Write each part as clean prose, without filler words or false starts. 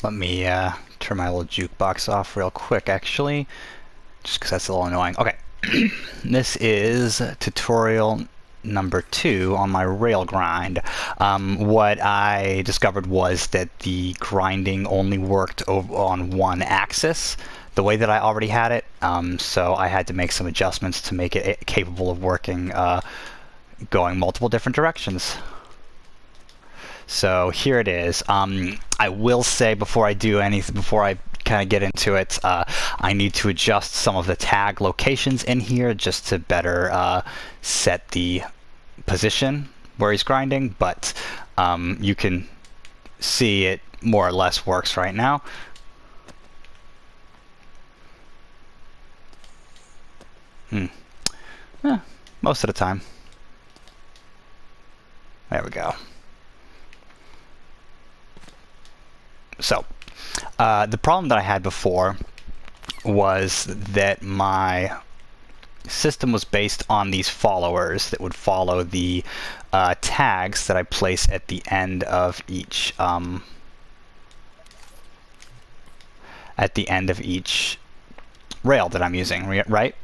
Let me turn my little jukebox off real quick, actually, just because that's a little annoying. Okay, this is tutorial number 2 on my rail grind. What I discovered was that the grinding only worked on one axis, the way that I already had it, so I had to make some adjustments to make it capable of working going multiple different directions. So here it is. I will say before I do anything, before I kind of get into it, I need to adjust some of the tag locations in here just to better set the position where he's grinding, but you can see it more or less works right now. Most of the time. There we go. So, the problem that I had before was that my system was based on these followers that would follow the tags that I place at the end of each rail that I'm using, right?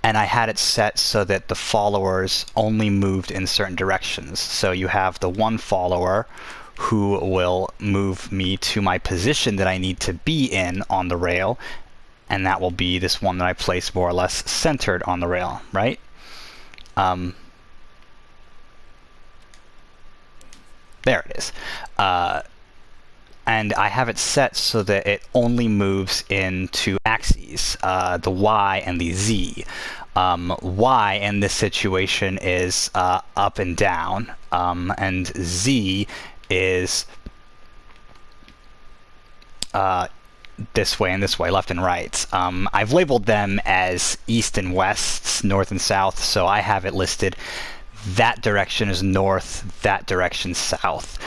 And I had it set so that the followers only moved in certain directions. So you have the one follower who will move me to my position that I need to be in on the rail, and that will be this one that I place more or less centered on the rail, right? There it is. And I have it set so that it only moves in two axes, the Y and the Z. Y in this situation is up and down, and Z is this way and this way, left and right. I've labeled them as east and west, north and south, so I have it listed that direction is north, that direction south.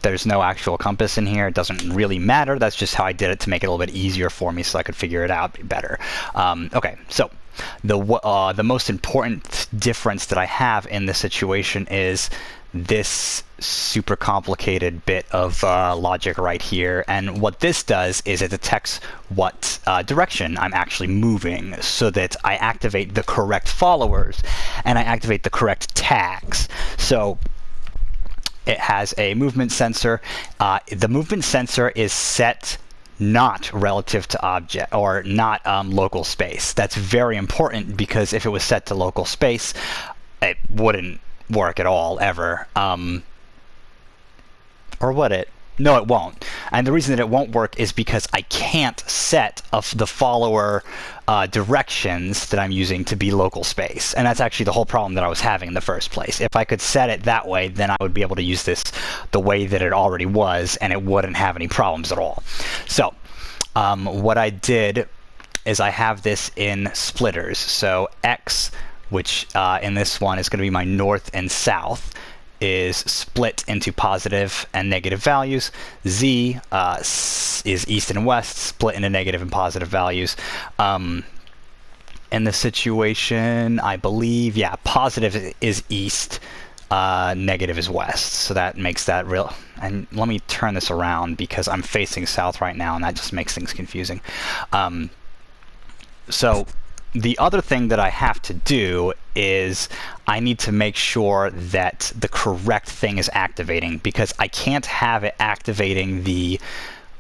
There's no actual compass in here. It doesn't really matter. That's just how I did it to make it a little bit easier for me so I could figure it out better. Okay, so the most important difference that I have in this situation is this super complicated bit of logic right here, and what this does is it detects what direction I'm actually moving so that I activate the correct followers and I activate the correct tags. So it has a movement sensor. The movement sensor is set not relative to object or not local space. That's very important because if it was set to local space, it wouldn't work at all ever. Or would it? No, it won't. And the reason that it won't work is because I can't set the follower directions that I'm using to be local space. And that's actually the whole problem that I was having in the first place. If I could set it that way, then I would be able to use this the way that it already was, and it wouldn't have any problems at all. So what I did is I have this in splitters. So X, which in this one is going to be my north and south, is split into positive and negative values. Z is east and west, split into negative and positive values. In this situation, I believe, yeah, positive is east, negative is west. So that makes that real. And let me turn this around because I'm facing south right now, and that just makes things confusing. So the other thing that I have to do is I need to make sure that the correct thing is activating, because I can't have it activating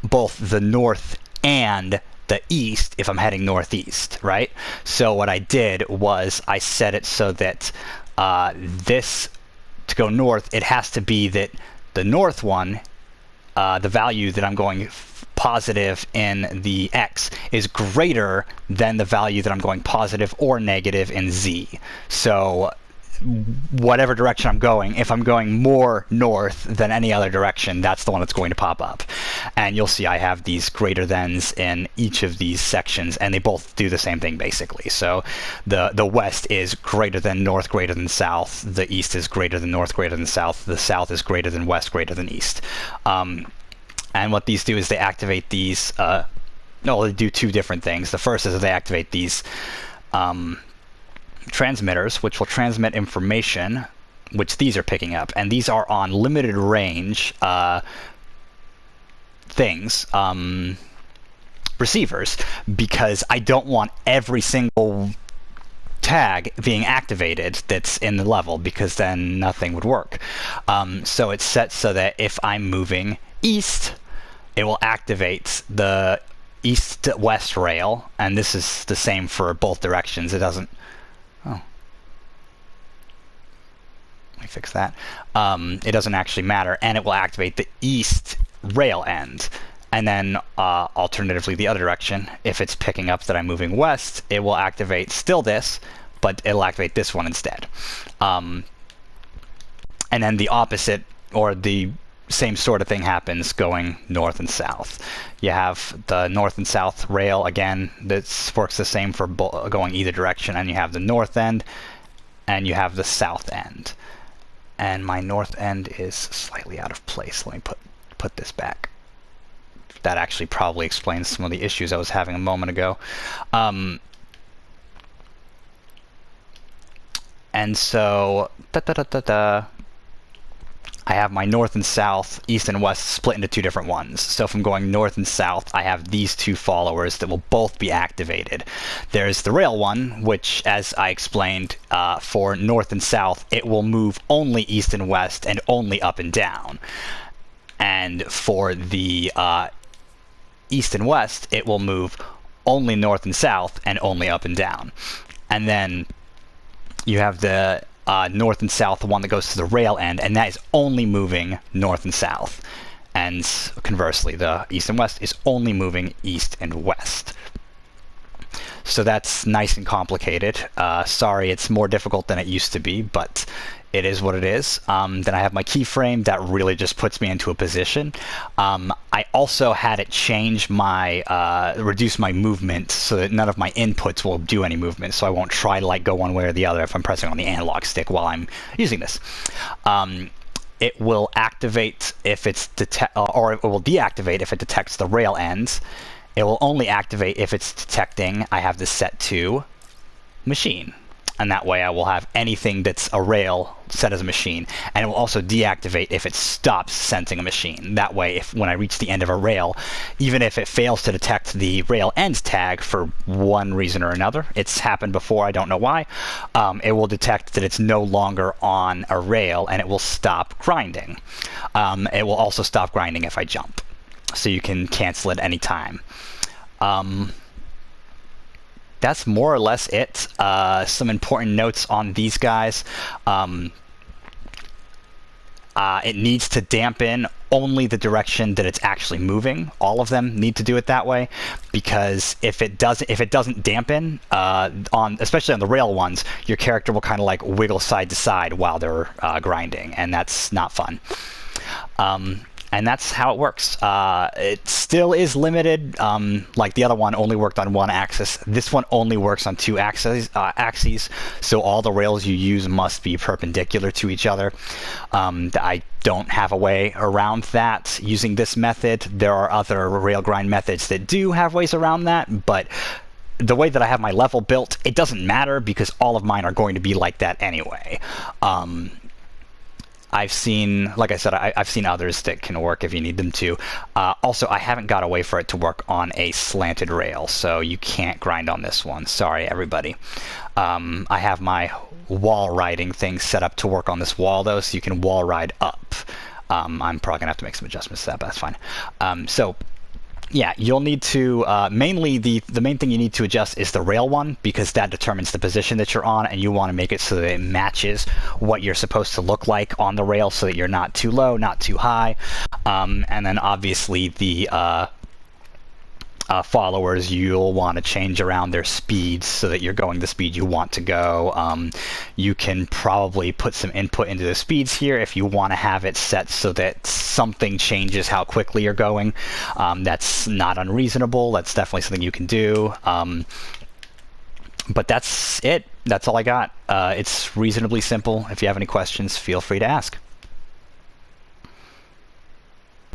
both the north and the east if I'm heading northeast, right? So what I did was I set it so that this, to go north, it has to be that the north one, the value that I'm going positive in the X is greater than the value that I'm going positive or negative in Z. So whatever direction I'm going, if I'm going more north than any other direction, that's the one that's going to pop up. And you'll see I have these greater thans in each of these sections, and they both do the same thing basically. So the west is greater than north, greater than south. The east is greater than north, greater than south. The south is greater than west, greater than east. And what these do is they activate these, no, they do two different things. The first is they activate these transmitters, which will transmit information, which these are picking up. And these are on limited range things, receivers, because I don't want every single tag being activated that's in the level, because then nothing would work. So it's set so that if I'm moving east, it will activate the east-west rail, and this is the same for both directions. It doesn't... Oh. Let me fix that. It doesn't actually matter, and it will activate the east rail end. And then, alternatively, the other direction, if it's picking up that I'm moving west, it will activate still this, but it'll activate this one instead. And then the opposite, or the same sort of thing happens going north and south. You have the north and south rail, again, this works the same for going either direction, and you have the north end, and you have the south end. And my north end is slightly out of place. Let me put this back. That actually probably explains some of the issues I was having a moment ago. And so, I have my north and south, east and west split into two different ones. So if I'm going north and south, I have these two followers that will both be activated. There's the rail one, which, as I explained, for north and south, it will move only east and west and only up and down. And for the east and west, it will move only north and south and only up and down. And then you have the north and south, the one that goes to the rail end, and that is only moving north and south. And conversely, the east and west is only moving east and west. So that's nice and complicated. Sorry, it's more difficult than it used to be, but it is what it is. Then I have my keyframe that really just puts me into a position. I also had it change my, reduce my movement so that none of my inputs will do any movement. So I won't try to like go one way or the other if I'm pressing on the analog stick while I'm using this. It will activate if it's or it will deactivate if it detects the rail ends. It will only activate if it's detecting, I have this set to machine. And that way I will have anything that's a rail set as a machine. And it will also deactivate if it stops sensing a machine. That way, if when I reach the end of a rail, even if it fails to detect the rail end tag for one reason or another, it's happened before, I don't know why, it will detect that it's no longer on a rail and it will stop grinding. It will also stop grinding if I jump. So you can cancel it anytime. That's more or less it. Some important notes on these guys. It needs to dampen only the direction that it's actually moving. All of them need to do it that way, because if it doesn't dampen, especially on the rail ones, your character will kind of like wiggle side to side while they're grinding, and that's not fun. And that's how it works. It still is limited. Like the other one only worked on one axis. This one only works on two axes. So all the rails you use must be perpendicular to each other. I don't have a way around that using this method. There are other rail grind methods that do have ways around that, but the way that I have my level built, it doesn't matter because all of mine are going to be like that anyway. I've seen, like I said, I've seen others that can work if you need them to. Also, I haven't got a way for it to work on a slanted rail, so you can't grind on this one. Sorry, everybody. I have my wall riding thing set up to work on this wall, though, so you can wall ride up. I'm probably going to have to make some adjustments to that, but that's fine. So yeah, you'll need to, mainly the main thing you need to adjust is the rail one, because that determines the position that you're on, and you want to make it so that it matches what you're supposed to look like on the rail so that you're not too low, not too high. And then obviously the followers, you'll want to change around their speeds so that you're going the speed you want to go. You can probably put some input into the speeds here if you want to have it set so that something changes how quickly you're going. That's not unreasonable. That's definitely something you can do. But that's it. That's all I got. It's reasonably simple. If you have any questions, feel free to ask.